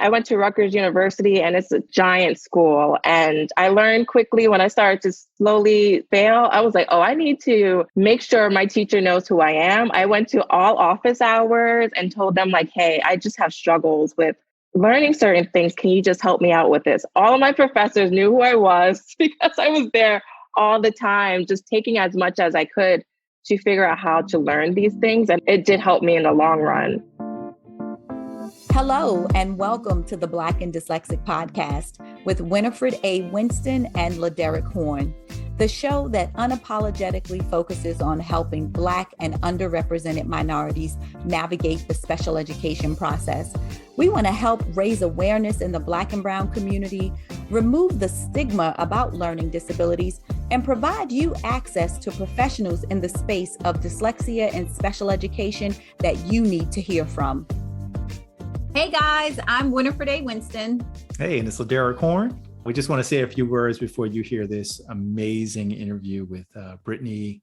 I went to Rutgers University and it's a giant school. And I learned quickly when I started to slowly fail, I was like, oh, I need to make sure my teacher knows who I am. I went to all office hours and told them like, hey, I just have struggles with learning certain things. Can you just help me out with this? All of my professors knew who I was because I was there all the time, just taking as much as I could to figure out how to learn these things. And it did help me in the long run. Hello, and welcome to the Black and Dyslexic podcast with Winifred A. Winston and LaDerrick Horn, the show that unapologetically focuses on helping Black and underrepresented minorities navigate the special education process. We want to help raise awareness in the Black and Brown community, remove the stigma about learning disabilities, and provide you access to professionals in the space of dyslexia and special education that you need to hear from. Hey guys, I'm Winifred A. Winston. Hey, and it's LaDerrick Horn. We just want to say a few words before you hear this amazing interview with Brittny.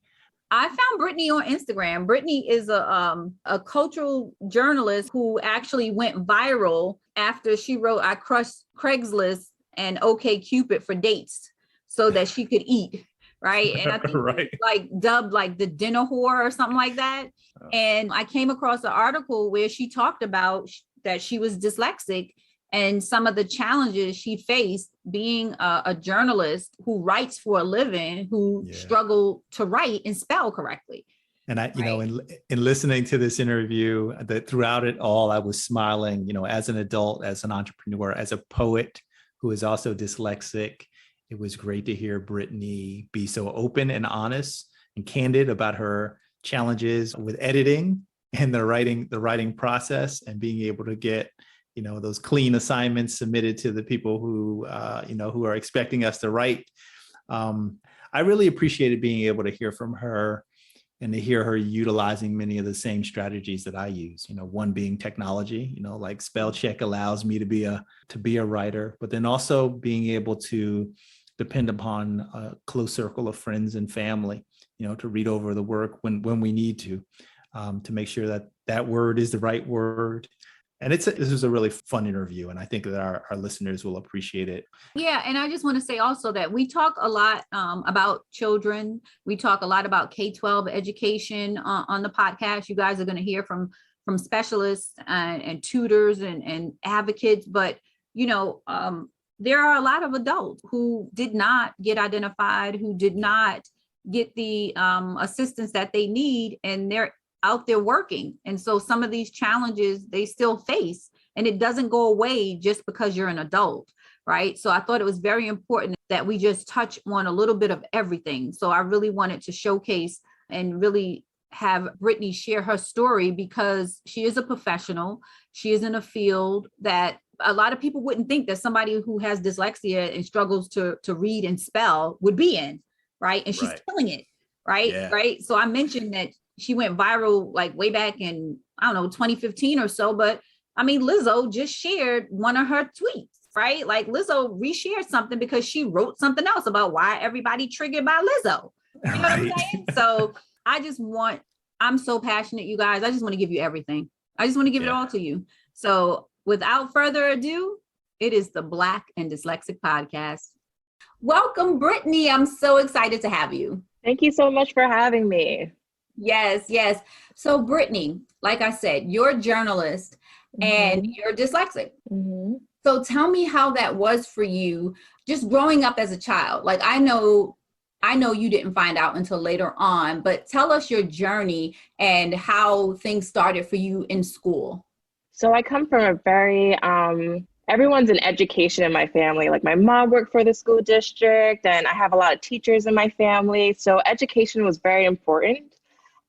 I found Brittny on Instagram. Brittny is a cultural journalist who actually went viral after she wrote, I Cruised Craigslist and OkCupid for dates so that she could eat. Right. And I think right. Like dubbed like the dinner whore or something like that. Oh. And I came across an article where she talked about that she was dyslexic and some of the challenges she faced being a journalist who writes for a living, who struggled to write and spell correctly. And in listening to this interview, that throughout it all, I was smiling, as an adult, as an entrepreneur, as a poet who is also dyslexic. It was great to hear Brittny be so open and honest and candid about her challenges with editing and the writing process, and being able to get, those clean assignments submitted to the people who are expecting us to write. I really appreciated being able to hear from her and to hear her utilizing many of the same strategies that I use, one being technology, like spell check allows me to be a writer, but then also being able to depend upon a close circle of friends and family, to read over the work when we need to make sure that word is the right word. And this was a really fun interview, and I think that our listeners will appreciate it. Yeah, and I just want to say also that we talk a lot about children. We talk a lot about K-12 education on the podcast. You guys are going to hear from specialists and tutors and advocates, but there are a lot of adults who did not get identified, who did not get the assistance that they need, and they're out there working. And so some of these challenges they still face, and it doesn't go away just because you're an adult, right? So I thought it was very important that we just touch on a little bit of everything. So I really wanted to showcase and really have Brittny share her story, because she is a professional. She is in a field that a lot of people wouldn't think that somebody who has dyslexia and struggles to read and spell would be in, right? And she's killing it, right? Yeah. Right. So I mentioned that she went viral like way back in, 2015 or so. But I mean, Lizzo just shared one of her tweets, right? Like Lizzo reshared something because she wrote something else about why everybody triggered by Lizzo. You know what I'm saying? So I'm so passionate, you guys. I just want to give you everything. I just want to give it all to you. So without further ado, it is the Black and Dyslexic podcast. Welcome, Brittny. I'm so excited to have you. Thank you so much for having me. Yes. So Brittny, like I said, you're a journalist and you're dyslexic. Mm-hmm. So tell me how that was for you just growing up as a child. Like I know you didn't find out until later on, but tell us your journey and how things started for you in school. So I come from a very, everyone's in education in my family. Like my mom worked for the school district, and I have a lot of teachers in my family. So education was very important.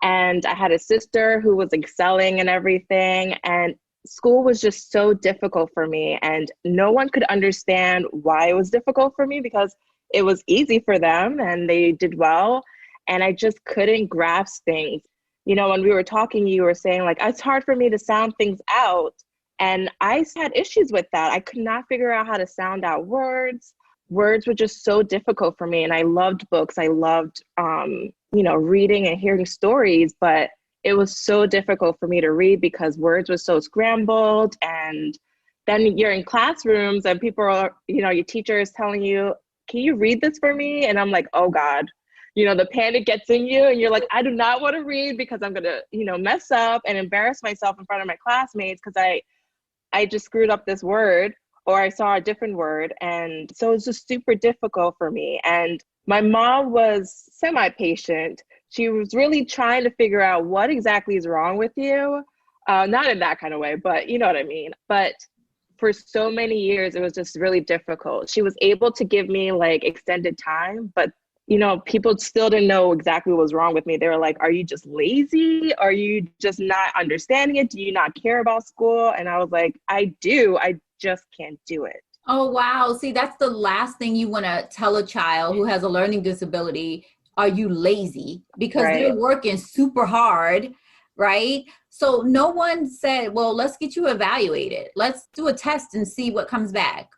And I had a sister who was excelling and everything. And school was just so difficult for me. And no one could understand why it was difficult for me, because it was easy for them and they did well. And I just couldn't grasp things. When we were talking, you were saying like, it's hard for me to sound things out. And I had issues with that. I could not figure out how to sound out words. Words were just so difficult for me. And I loved books. I loved, reading and hearing stories, but it was so difficult for me to read because words were so scrambled and, then you're in classrooms and people are, your teacher is telling you, can you read this for me? And I'm like, oh God, the panic gets in you and you're like, I do not want to read because I'm going to, mess up and embarrass myself in front of my classmates because I just screwed up this word or I saw a different word. And so it's just super difficult for me. And my mom was semi-patient. She was really trying to figure out what exactly is wrong with you. Not in that kind of way, but you know what I mean. But for so many years, it was just really difficult. She was able to give me like extended time, but people still didn't know exactly what was wrong with me. They were like, are you just lazy? Are you just not understanding it? Do you not care about school? And I was like, I do. I just can't do it. Oh, wow. See, that's the last thing you want to tell a child who has a learning disability. Are you lazy? Because they're working super hard, right? So no one said, well, let's get you evaluated. Let's do a test and see what comes back.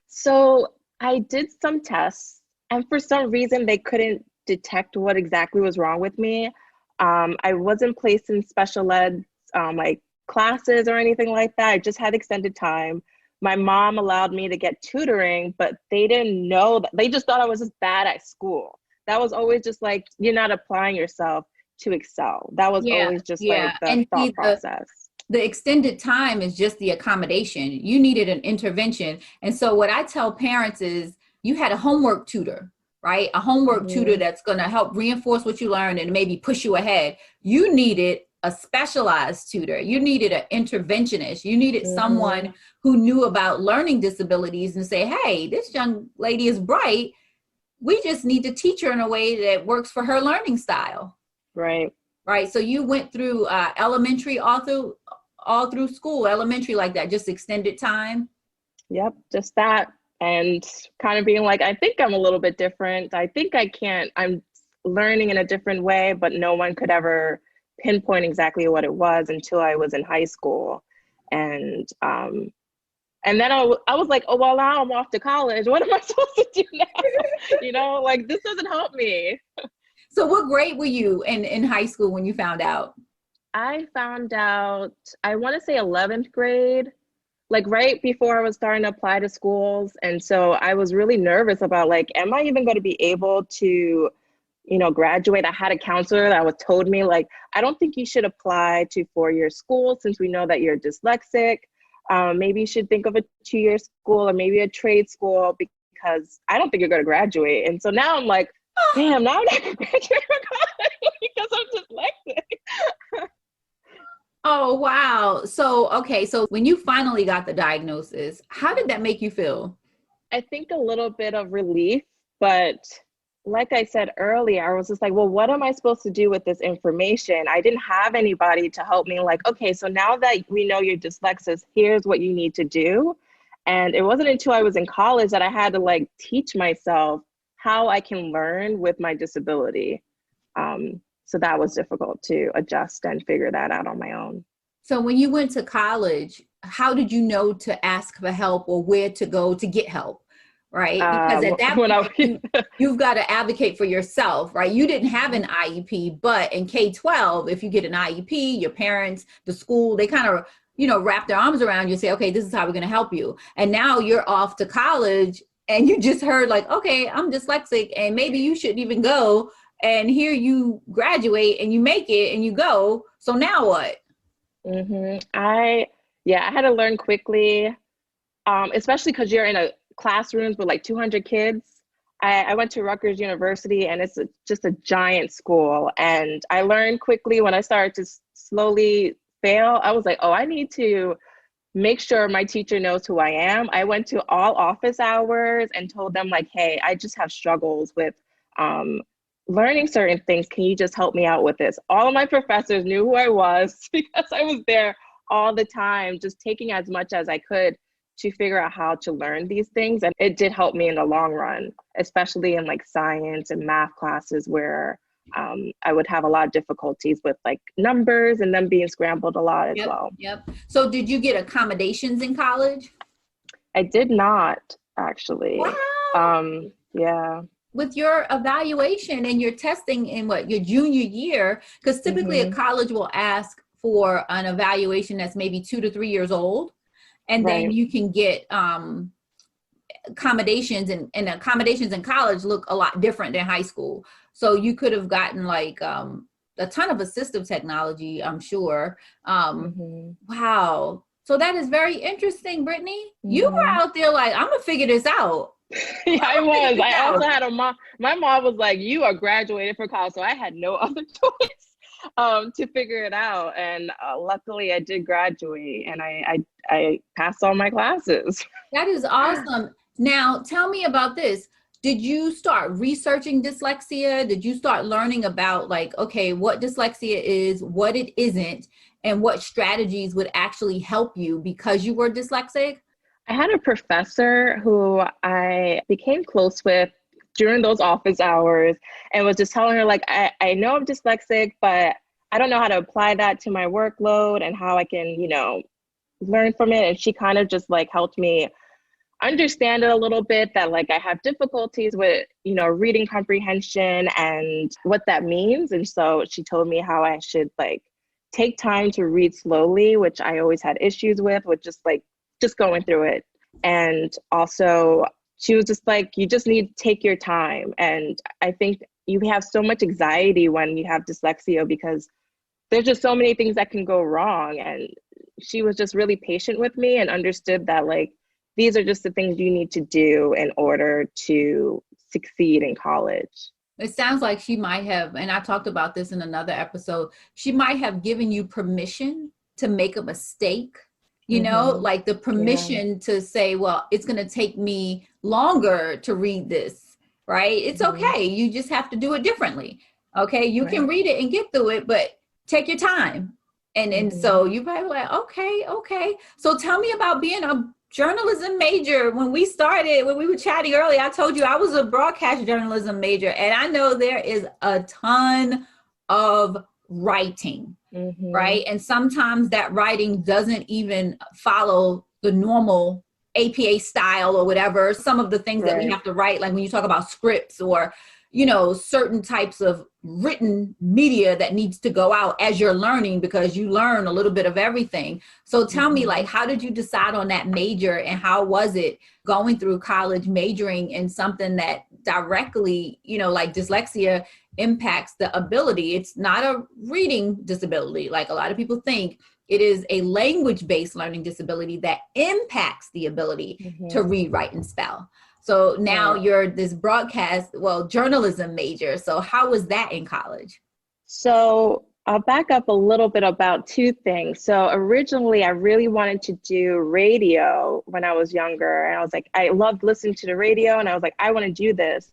So I did some tests and for some reason they couldn't detect what exactly was wrong with me. I wasn't placed in special ed like classes or anything like that. I just had extended time. My mom allowed me to get tutoring, but they didn't know that. They just thought I was just bad at school. That was always just like, you're not applying yourself to excel. That was always just like the thought process. The extended time is just the accommodation. You needed an intervention. And so what I tell parents is you had a homework tutor, right? A homework tutor that's going to help reinforce what you learned and maybe push you ahead. You needed a specialized tutor. You needed an interventionist. You needed someone who knew about learning disabilities and say, hey, this young lady is bright. We just need to teach her in a way that works for her learning style. Right. Right. So you went through elementary all through school, elementary like that, just extended time. Yep. Just that. And kind of being like, I think I'm a little bit different. I think I'm learning in a different way, but no one could ever pinpoint exactly what it was until I was in high school. And then I was like, oh, well, now I'm off to college. What am I supposed to do now? Like this doesn't help me. So what grade were you in high school when you found out? I found out, I want to say 11th grade, like right before I was starting to apply to schools. And so I was really nervous about like, am I even going to be able to, graduate? I had a counselor that told me like, I don't think you should apply to 4-year school since we know that you're dyslexic. Maybe you should think of a 2-year school or maybe a trade school because I don't think you're going to graduate. And so now I'm like, damn, now I'm not going to graduate from college because I'm dyslexic. Oh, wow. So, okay. So when you finally got the diagnosis, how did that make you feel? I think a little bit of relief, but like I said earlier, I was just like, well, what am I supposed to do with this information? I didn't have anybody to help me like, okay, so now that we know you're dyslexic, here's what you need to do. And it wasn't until I was in college that I had to like teach myself how I can learn with my disability. So that was difficult to adjust and figure that out on my own. So when you went to college, how did you know to ask for help or where to go to get help? Right? Because at that point, you've got to advocate for yourself, right? You didn't have an IEP, but in K-12, if you get an IEP, your parents, the school, they kind of, wrap their arms around you and say, okay, this is how we're going to help you. And now you're off to college and you just heard like, okay, I'm dyslexic and maybe you shouldn't even go. And here you graduate and you make it and you go. So now what? I had to learn quickly, especially because you're in a classrooms with like 200 kids. I went to Rutgers University and it's just a giant school. And I learned quickly when I started to slowly fail, I was like, oh, I need to make sure my teacher knows who I am. I went to all office hours and told them like, hey, I just have struggles with learning certain things. Can you just help me out with this? All of my professors knew who I was because I was there all the time, just taking as much as I could to figure out how to learn these things. And it did help me in the long run, especially in like science and math classes where I would have a lot of difficulties with like numbers and them being scrambled a lot as well. Yep. So did you get accommodations in college? I did not actually. Wow. Yeah. With your evaluation and your testing in your junior year, because typically a college will ask for an evaluation that's maybe 2 to 3 years old. And then Right. you can get accommodations, and accommodations in college look a lot different than high school. So you could have gotten like a ton of assistive technology, I'm sure. Wow. So that is very interesting, Brittny. You were out there like, I'm gonna figure this out. Yeah, I was. I also had a mom. My mom was like, "You are graduating from college," so I had no other choice to figure it out. And luckily, I did graduate, and I passed all my classes. That is awesome. Now, tell me about this. Did you start researching dyslexia? Did you start learning about like, okay, what dyslexia is, what it isn't, and what strategies would actually help you because you were dyslexic? I had a professor who I became close with during those office hours and was just telling her, like, I know I'm dyslexic, but I don't know how to apply that to my workload and how I can, learn from it. And she kind of just like helped me understand it a little bit, that like I have difficulties with, reading comprehension and what that means. And so she told me how I should like take time to read slowly, which I always had issues with just going through it. And also she was just like, you just need to take your time. And I think you have so much anxiety when you have dyslexia because there's just so many things that can go wrong. And she was just really patient with me and understood that like, these are just the things you need to do in order to succeed in college. It sounds like she might have, and I talked about this in another episode, she might have given you permission to make a mistake, like the permission to say, well, it's going to take me longer to read this, right? It's okay. You just have to do it differently. Okay. You can read it and get through it, but take your time. And so you probably like, okay. So tell me about being a journalism major. When we were chatting earlier, I told you I was a broadcast journalism major, and I know there is a ton of writing, right? And sometimes that writing doesn't even follow the normal APA style or whatever. Some of the things that we have to write, like when you talk about scripts or, certain types of written media that needs to go out as you're learning, because you learn a little bit of everything. So tell me, like, how did you decide on that major, and how was it going through college majoring in something that directly, like dyslexia impacts the ability? It's not a reading disability like a lot of people think. It is a language-based learning disability that impacts the ability to read, write, and spell. So now you're this journalism major. So how was that in college? So I'll back up a little bit about two things. So originally I really wanted to do radio when I was younger. And I was like, I loved listening to the radio, and I was like, I want to do this.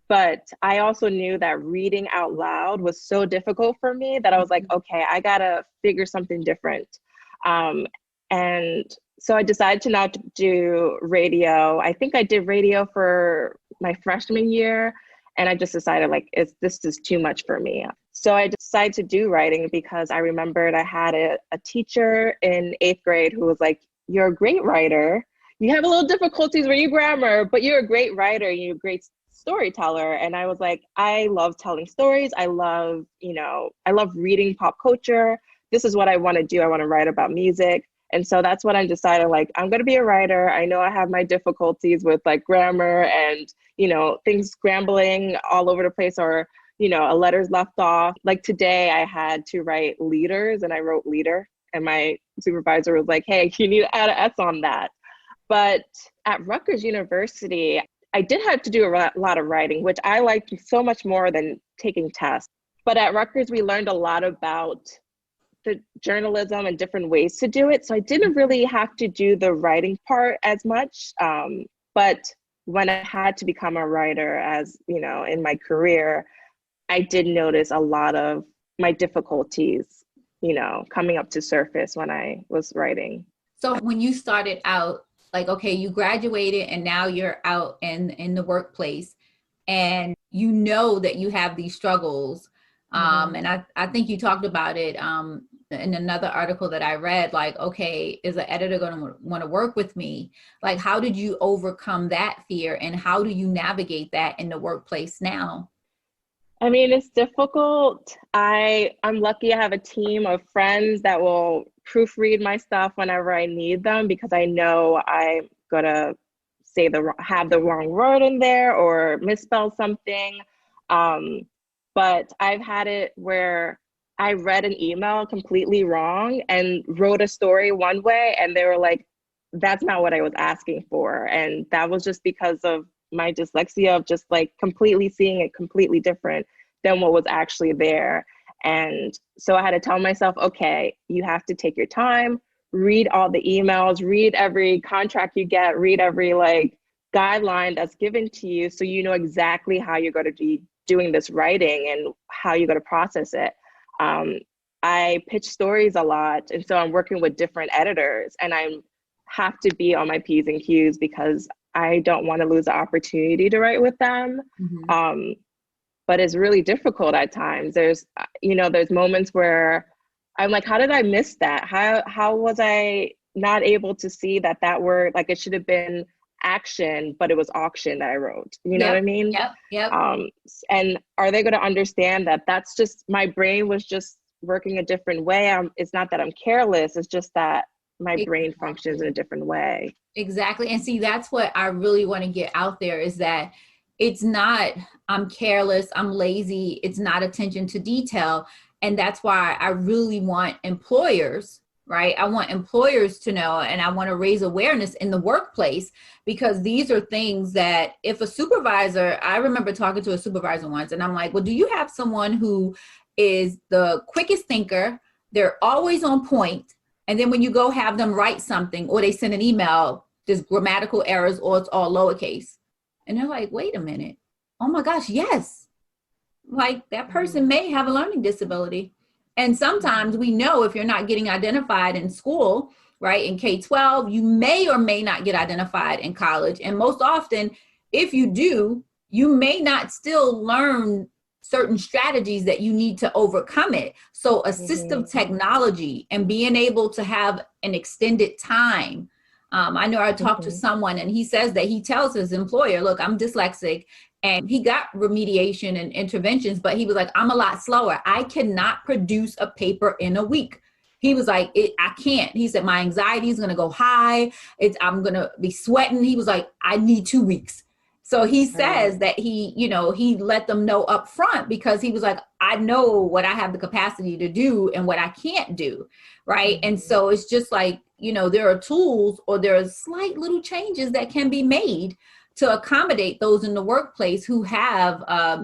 But I also knew that reading out loud was so difficult for me that I was like, okay, I gotta figure something different. And so I decided to not do radio. I think I did radio for my freshman year, and I just decided like, this is too much for me. So I decided to do writing because I remembered I had a teacher in 8th grade who was like, you're a great writer. You have a little difficulties with your grammar, but you're a great writer. You're a great storyteller. And I was like, I love telling stories. I love reading pop culture. This is what I want to do. I want to write about music. And so that's what I decided, like, I'm going to be a writer. I know I have my difficulties with like grammar and, things scrambling all over the place, or, a letter's left off. Like today I had to write leaders, and I wrote leader, and my supervisor was like, hey, you need to add an S on that. But at Rutgers University, I did have to do a lot of writing, which I liked so much more than taking tests. But at Rutgers, we learned a lot about the journalism and different ways to do it. So I didn't really have to do the writing part as much. But when I had to become a writer, as in my career, I did notice a lot of my difficulties, coming up to surface when I was writing. So when you started out, like, okay, you graduated and now you're out in the workplace, and that you have these struggles. And I think you talked about it in another article that I read, like, okay, is an editor going to want to work with me? Like, how did you overcome that fear, and how do you navigate that in the workplace now? I mean, it's difficult. I'm lucky I have a team of friends that will proofread my stuff whenever I need them because I know I'm gonna have the wrong word in there or misspell something. But I've had it where I read an email completely wrong and wrote a story one way, and they were like, that's not what I was asking for. And that was just because of my dyslexia of just like completely seeing it completely different than what was actually there. And so I had to tell myself, okay, you have to take your time, read all the emails, read every contract you get, read every like guideline that's given to you so you know exactly how you're going to be doing this writing and how you're going to process it. I pitch stories a lot, and so I'm working with different editors, and I have to be on my P's and Q's because I don't want to lose the opportunity to write with them. But it's really difficult at times. There's moments where I'm like, how did I miss that? How was I not able to see that word, like it should have been action, but it was auction that I wrote. You know what I mean? Yep. And are they going to understand that that's just, my brain was just working a different way? It's not that I'm careless. It's just that my brain functions in a different way. Exactly. And see, that's what I really want to get out there is that it's not, I'm careless, I'm lazy. It's not attention to detail. And that's why I really want employers, right? I want employers to know, and I want to raise awareness in the workplace, because these are things that if a supervisor, I remember talking to a supervisor once and I'm like, well, do you have someone who is the quickest thinker? They're always on point. And then when you go have them write something or they send an email, there's grammatical errors or it's all lowercase. And they're like, wait a minute. Oh my gosh, yes. Like that person may have a learning disability. And sometimes we know if you're not getting identified in school, right, in K-12, you may or may not get identified in college. And most often, if you do, you may not still learn certain strategies that you need to overcome it. So assistive technology and being able to have an extended time. I know I talked to someone and he says that he tells his employer, look, I'm dyslexic, and he got remediation and interventions, but he was like, I'm a lot slower. I cannot produce a paper in a week. He was like, I can't. He said, my anxiety is going to go high. I'm going to be sweating. He was like, I need 2 weeks. So he says that he let them know up front because he was like, I know what I have the capacity to do and what I can't do. Right. And so it's just like, there are tools or there are slight little changes that can be made to accommodate those in the workplace who have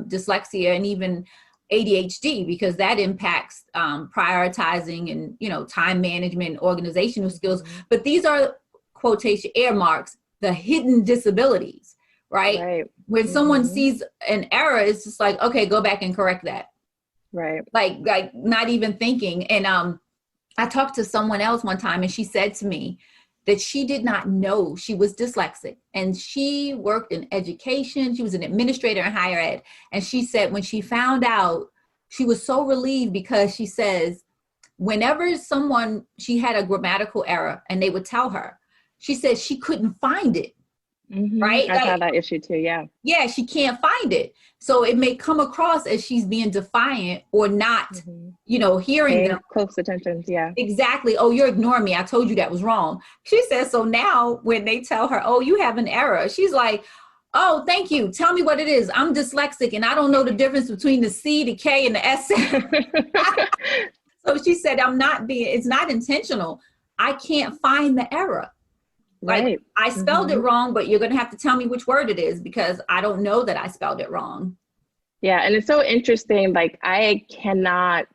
dyslexia and even ADHD, because that impacts prioritizing and, time management, organizational skills. But these are quotation air marks, the hidden disabilities. Right. When someone sees an error, it's just like, okay, go back and correct that. Right. Like not even thinking. And I talked to someone else one time and she said to me that she did not know she was dyslexic, and she worked in education. She was an administrator in higher ed. And she said when she found out, she was so relieved because she says, whenever she had a grammatical error and they would tell her, she said she couldn't find it. Right? I've had that issue too. Yeah. Yeah. She can't find it. So it may come across as she's being defiant or not, hearing them. Close attention. Yeah. Exactly. Oh, you're ignoring me. I told you that was wrong. She says, so now when they tell her, oh, you have an error, she's like, oh, thank you. Tell me what it is. I'm dyslexic and I don't know the difference between the C, the K, and the S. So she said, it's not intentional. I can't find the error. Like I spelled it wrong, but you're going to have to tell me which word it is because I don't know that I spelled it wrong. Yeah. And it's so interesting. Like I cannot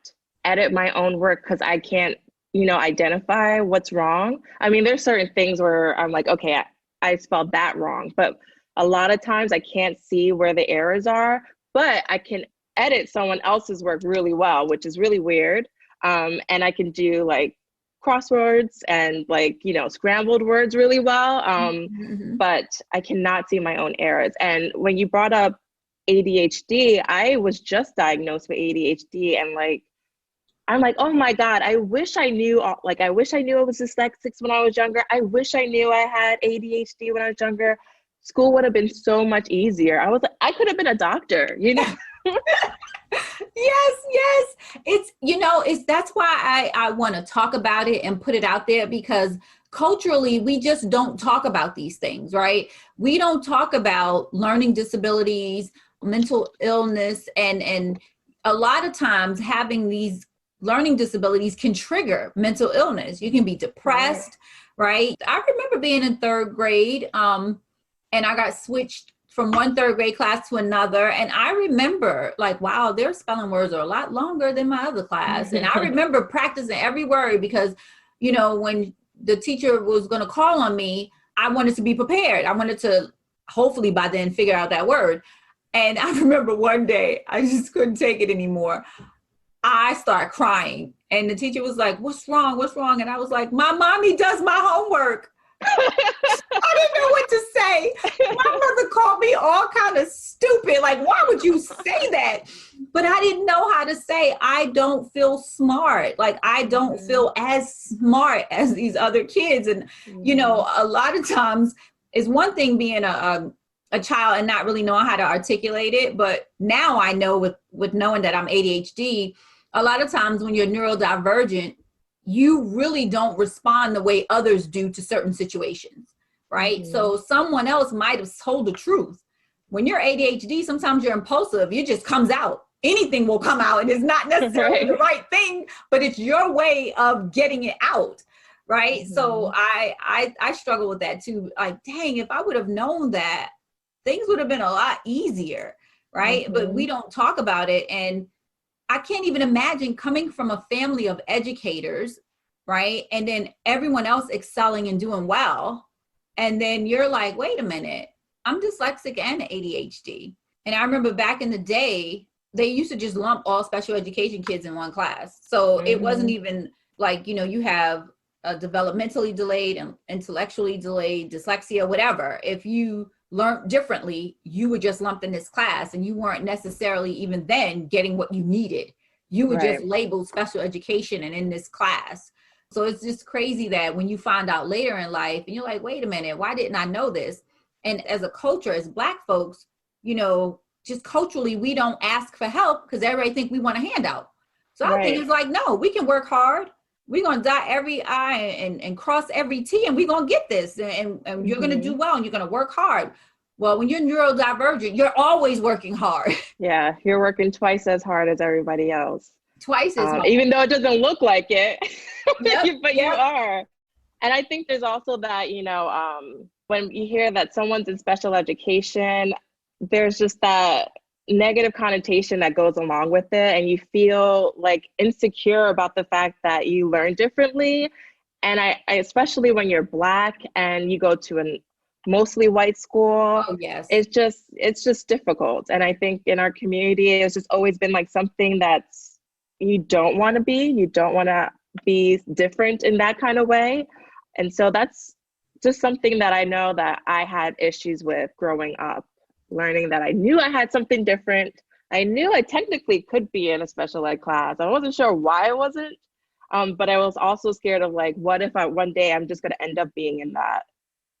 edit my own work because I can't, identify what's wrong. I mean, there's certain things where I'm like, okay, I spelled that wrong, but a lot of times I can't see where the errors are, but I can edit someone else's work really well, which is really weird. And I can do like crosswords and scrambled words really well. But I cannot see my own errors. And when you brought up ADHD, I was just diagnosed with ADHD, and I'm like, oh my God, I wish I knew, I was dyslexic when I was younger. I wish I knew I had ADHD when I was younger. School would have been so much easier. I was like, I could have been a doctor, Yes. That's why I want to talk about it and put it out there, because culturally, we just don't talk about these things, right? We don't talk about learning disabilities, mental illness, and a lot of times having these learning disabilities can trigger mental illness. You can be depressed, right? I remember being in third grade, and I got switched from one third grade class to another. And I remember like, wow, their spelling words are a lot longer than my other class. And I remember practicing every word because, when the teacher was going to call on me, I wanted to be prepared. I wanted to hopefully by then figure out that word. And I remember one day, I just couldn't take it anymore. I started crying and the teacher was like, what's wrong? What's wrong? And I was like, my mommy does my homework. I didn't know what to say. My mother called me all kind of stupid. Like, why would you say that? But I didn't know how to say, I don't feel smart. Like, I don't feel as smart as these other kids. And, a lot of times it's one thing being a child and not really knowing how to articulate it. But now I know with knowing that I'm ADHD, a lot of times when you're neurodivergent, you really don't respond the way others do to certain situations, right? Mm-hmm. So someone else might have told the truth. When you're ADHD, sometimes you're impulsive. It just comes out. Anything will come out and it's not necessarily the right thing, but it's your way of getting it out, right? Mm-hmm. So I struggle with that too. Like, dang, if I would have known that, things would have been a lot easier, right? Mm-hmm. But we don't talk about it. And I can't even imagine coming from a family of educators, right? And then everyone else excelling and doing well. And then you're like, wait a minute, I'm dyslexic and ADHD. And I remember back in the day, they used to just lump all special education kids in one class. So it wasn't even like, you have a developmentally delayed and intellectually delayed, dyslexia, whatever. If you learned differently, you were just lumped in this class and you weren't necessarily even then getting what you needed. You were just labeled special education and in this class. So it's just crazy that when you find out later in life and you're like, wait a minute, why didn't I know this? And as a culture, as Black folks, just culturally, we don't ask for help because everybody think we want a handout. So I think it's like, no, we can work hard. We're going to dot every I and cross every T and we're going to get this and you're going to do well and you're going to work hard. Well, when you're neurodivergent, you're always working hard. Yeah, you're working twice as hard as everybody else. Twice as hard. Even though it doesn't look like it, but you are. And I think there's also that, when you hear that someone's in special education, there's just that negative connotation that goes along with it. And you feel like insecure about the fact that you learn differently. And I especially when you're Black and you go to a mostly white school, it's just difficult. And I think in our community, it's just always been like something that's, you don't want to be different in that kind of way. And so that's just something that I know that I had issues with growing up. Learning that I knew I had something different. I knew I technically could be in a special ed class. I wasn't sure why I wasn't, but I was also scared of like, what if one day I'm just going to end up being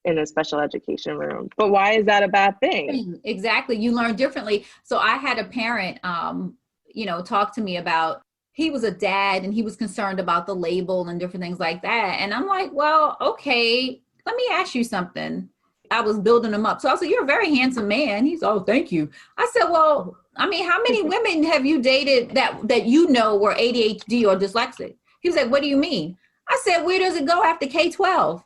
in a special education room? But why is that a bad thing? Exactly. You learn differently. So I had a parent, talk to me about, he was a dad and he was concerned about the label and different things like that. And I'm like, well, okay, let me ask you something. I was building him up. So I said, you're a very handsome man. He's, oh, thank you. I said, well, I mean, how many women have you dated that were ADHD or dyslexic? He was like, what do you mean? I said, where does it go after K-12?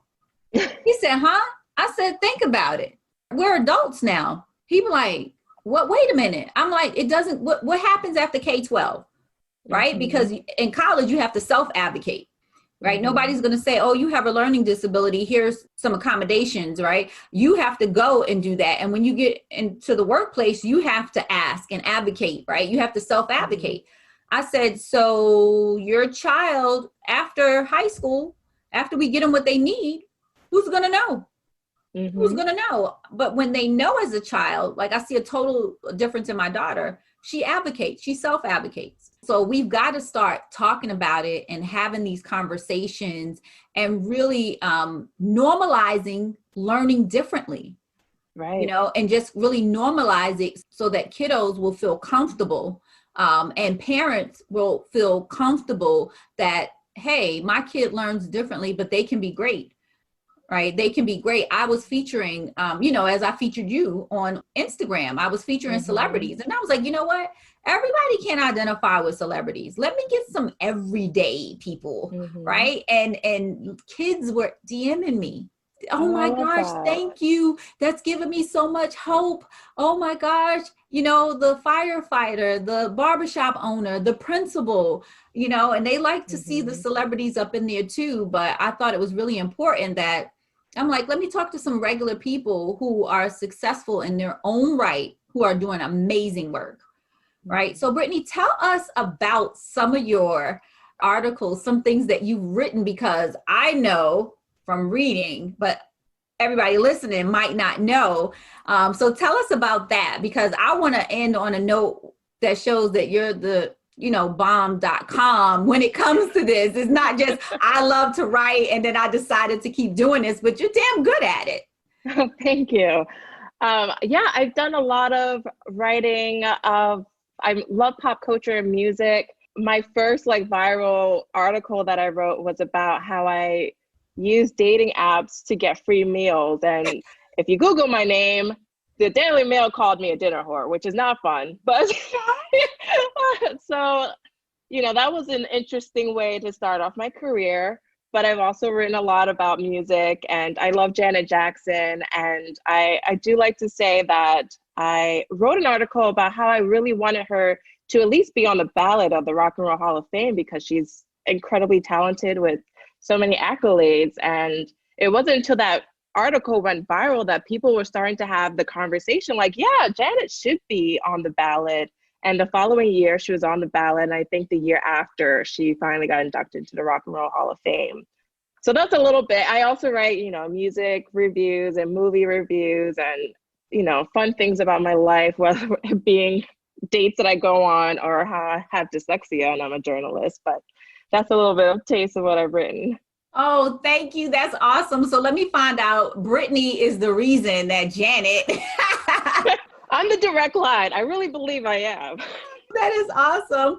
He said, huh? I said, think about it. We're adults now. He was like, what? Wait a minute. I'm like, it doesn't, what happens after K-12? Right? Mm-hmm. Because in college, you have to self-advocate. Right? Mm-hmm. Nobody's going to say, oh, you have a learning disability. Here's some accommodations, right? You have to go and do that. And when you get into the workplace, you have to ask and advocate, right? You have to self-advocate. Mm-hmm. I said, so your child after high school, after we get them what they need, who's going to know? Mm-hmm. Who's going to know? But when they know as a child, like I see a total difference in my daughter, she advocates, she self-advocates. So we've got to start talking about it and having these conversations and really normalizing learning differently, right? And just really normalize it so that kiddos will feel comfortable And parents will feel comfortable that, hey, my kid learns differently, but they can be great. Right? They can be great. I was featuring, as I featured you on Instagram, I was featuring celebrities. And I was like, you know what? Everybody can identify with celebrities. Let me get some everyday people, right? And kids were DMing me. Oh my gosh, thank you. That's given me so much hope. Oh my gosh, the firefighter, the barbershop owner, the principal, and they like to see the celebrities up in there too. But I thought it was really important that I'm like, let me talk to some regular people who are successful in their own right, who are doing amazing work, right? So Brittny, tell us about some of your articles, some things that you've written, because I know from reading, but everybody listening might not know. So tell us about that, because I want to end on a note that shows that you're the bomb.com when it comes to this. It's not just, I love to write and then I decided to keep doing this, but you're damn good at it. Oh, thank you. I've done a lot of writing. I love pop culture and music. My first viral article that I wrote was about how I use dating apps to get free meals. And if you Google my name, the Daily Mail called me a dinner whore, which is not fun. But so, that was an interesting way to start off my career. But I've also written a lot about music, and I love Janet Jackson. And I do like to say that I wrote an article about how I really wanted her to at least be on the ballot of the Rock and Roll Hall of Fame, because she's incredibly talented with so many accolades. And it wasn't until that article went viral that people were starting to have the conversation like, yeah, Janet should be on the ballot. And the following year she was on the ballot. And I think the year after she finally got inducted to the Rock and Roll Hall of Fame. So that's a little bit. I also write, music reviews and movie reviews and, fun things about my life, whether it being dates that I go on or how I have dyslexia and I'm a journalist. But that's a little bit of taste of what I've written. Oh, thank you. That's awesome. So let me find out, Brittny is the reason that Janet. I'm the direct line. I really believe I am. That is awesome.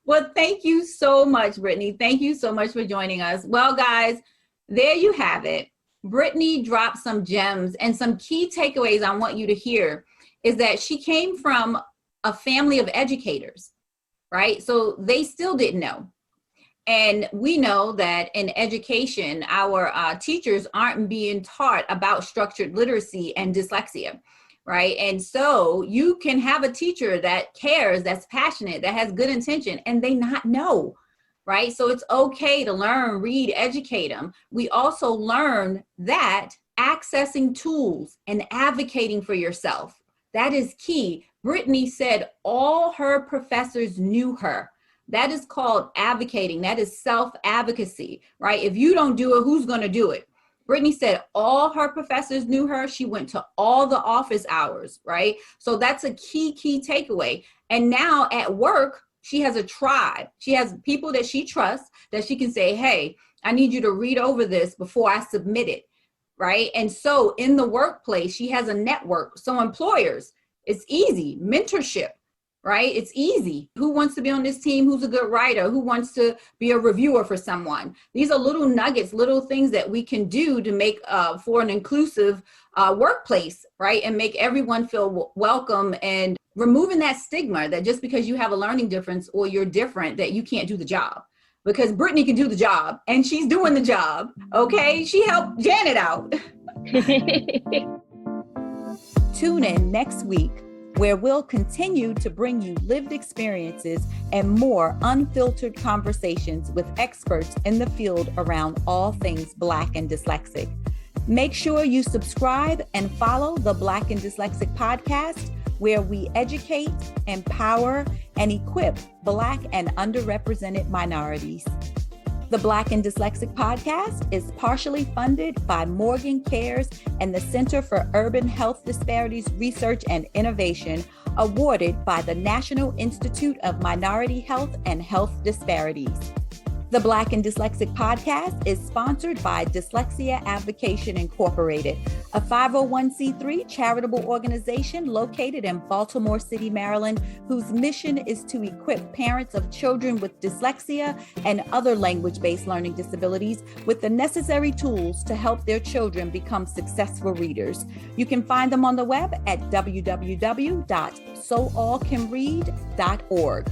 Well, thank you so much, Brittny. Thank you so much for joining us. Well, guys, there you have it. Brittny dropped some gems, and some key takeaways I want you to hear is that she came from a family of educators, right? So they still didn't know. And we know that in education, our teachers aren't being taught about structured literacy and dyslexia, right? And so you can have a teacher that cares, that's passionate, that has good intention, and they not know, right? So it's okay to learn, read, educate them. We also learn that accessing tools and advocating for yourself, that is key. Brittny said all her professors knew her. That is called advocating. That is self-advocacy, right? If you don't do it, who's going to do it? Brittny said all her professors knew her. She went to all the office hours, right? So that's a key takeaway. And now at work, she has a tribe. She has people that she trusts that she can say, hey, I need you to read over this before I submit it, right? And so in the workplace, she has a network. So employers, it's easy. Mentorship. Right? It's easy. Who wants to be on this team? Who's a good writer? Who wants to be a reviewer for someone? These are little nuggets, little things that we can do to make for an inclusive workplace, right? And make everyone feel welcome, and removing that stigma that just because you have a learning difference or you're different, that you can't do the job. Because Brittny can do the job, and she's doing the job. Okay? She helped Janet out. Tune in next week, where we'll continue to bring you lived experiences and more unfiltered conversations with experts in the field around all things Black and dyslexic. Make sure you subscribe and follow the Black and Dyslexic podcast, where we educate, empower, and equip Black and underrepresented minorities. The Black and Dyslexic podcast is partially funded by Morgan Cares and the Center for Urban Health Disparities Research and Innovation, awarded by the National Institute of Minority Health and Health Disparities. The Black and Dyslexic podcast is sponsored by Dyslexia Advocation Incorporated, a 501c3 charitable organization located in Baltimore City, Maryland, whose mission is to equip parents of children with dyslexia and other language-based learning disabilities with the necessary tools to help their children become successful readers. You can find them on the web at www.soallcanread.org.